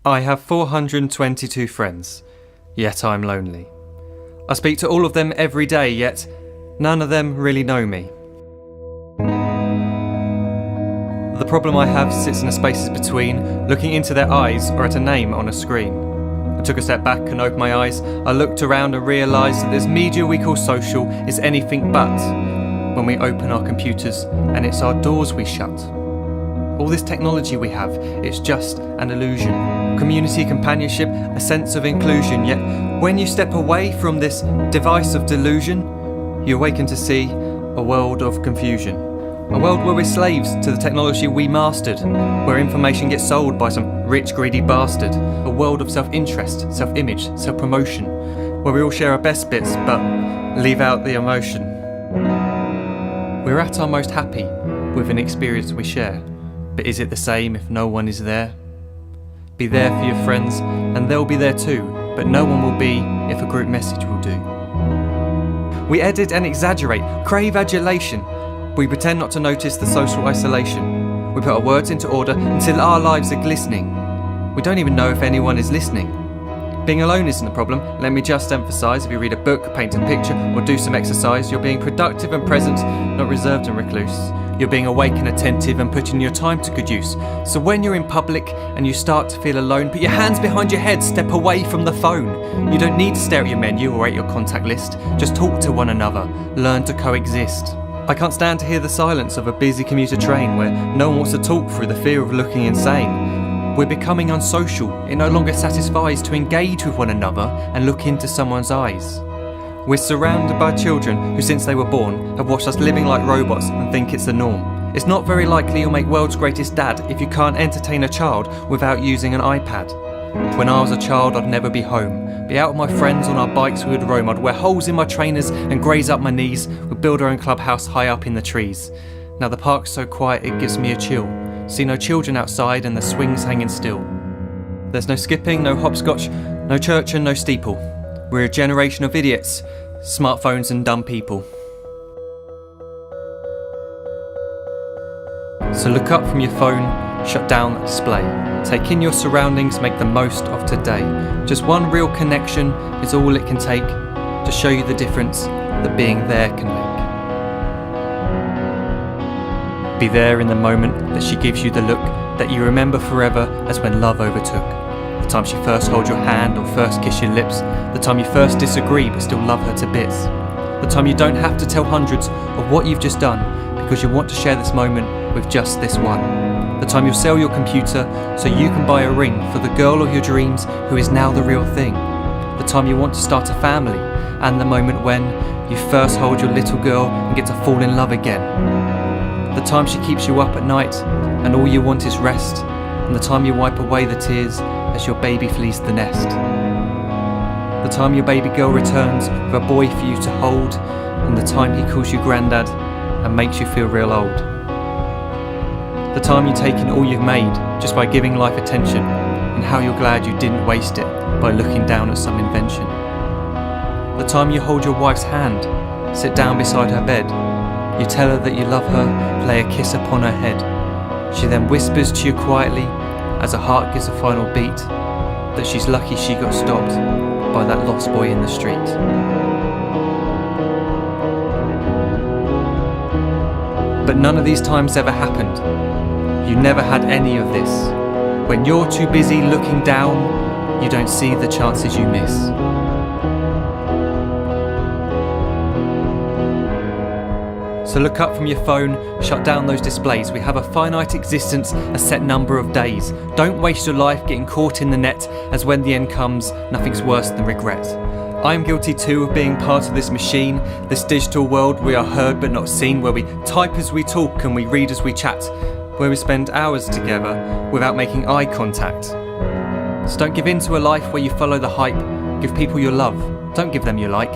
I have 422 friends, yet I'm lonely. I speak to all of them every day, yet none of them really know me. The problem I have sits in the spaces between looking into their eyes or at a name on a screen. I took a step back and opened my eyes. I looked around and realised that this media we call social is anything but when we open our computers and it's our doors we shut. All this technology we have, it's just an illusion. Community, companionship, a sense of inclusion. Yet when you step away from this device of delusion, you awaken to see a world of confusion. A world where we're slaves to the technology we mastered, where information gets sold by some rich, greedy bastard. A world of self-interest, self-image, self-promotion, where we all share our best bits but leave out the emotion. We're at our most happy with an experience we share. But is it the same if no one is there? Be there for your friends, and they'll be there too, but no one will be if a group message will do. We edit and exaggerate, crave adulation. We pretend not to notice the social isolation. We put our words into order until our lives are glistening. We don't even know if anyone is listening. Being alone isn't the problem. Let me just emphasise, if you read a book, paint a picture, or do some exercise, you're being productive and present, not reserved and recluse. You're being awake and attentive and putting your time to good use. So when you're in public and you start to feel alone, put your hands behind your head, step away from the phone. You don't need to stare at your menu or at your contact list. Just talk to one another. Learn to coexist. I can't stand to hear the silence of a busy commuter train where no one wants to talk through the fear of looking insane. We're becoming unsocial. It no longer satisfies to engage with one another and look into someone's eyes. We're surrounded by children who, since they were born, have watched us living like robots and think it's the norm. It's not very likely you'll make world's greatest dad if you can't entertain a child without using an iPad. When I was a child, I'd never be home. Be out with my friends on our bikes, we would roam. I'd wear holes in my trainers and graze up my knees. We'd build our own clubhouse high up in the trees. Now the park's so quiet it gives me a chill. See no children outside and the swings hanging still. There's no skipping, no hopscotch, no church and no steeple. We're a generation of idiots, smartphones and dumb people. So look up from your phone, shut down the display. Take in your surroundings, make the most of today. Just one real connection is all it can take to show you the difference that being there can make. Be there in the moment that she gives you the look that you remember forever as when love overtook. The time she first holds your hand or first kiss your lips. The time you first disagree but still love her to bits. The time you don't have to tell hundreds of what you've just done because you want to share this moment with just this one. The time you'll sell your computer so you can buy a ring for the girl of your dreams who is now the real thing. The time you want to start a family, and the moment when you first hold your little girl and get to fall in love again. The time she keeps you up at night and all you want is rest, and the time you wipe away the tears as your baby flees the nest. The time your baby girl returns with a boy for you to hold, and the time he calls you granddad and makes you feel real old. The time you take in all you've made just by giving life attention, and how you're glad you didn't waste it by looking down at some invention. The time you hold your wife's hand, sit down beside her bed, you tell her that you love her, lay a kiss upon her head. She then whispers to you quietly as her heart gives a final beat that she's lucky she got stopped by that lost boy in the street. But none of these times ever happened. You never had any of this. When you're too busy looking down, you don't see the chances you miss. So look up from your phone, shut down those displays. We have a finite existence, a set number of days. Don't waste your life getting caught in the net, as when the end comes, nothing's worse than regret. I'm guilty too of being part of this machine, this digital world we are heard but not seen, where we type as we talk and we read as we chat, where we spend hours together without making eye contact. So don't give in to a life where you follow the hype. Give people your love, don't give them your like.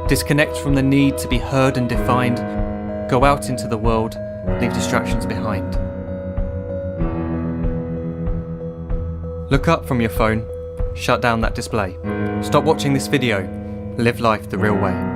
Disconnect from the need to be heard and defined. Go out into the world, leave distractions behind. Look up from your phone, shut down that display. Stop watching this video, live life the real way.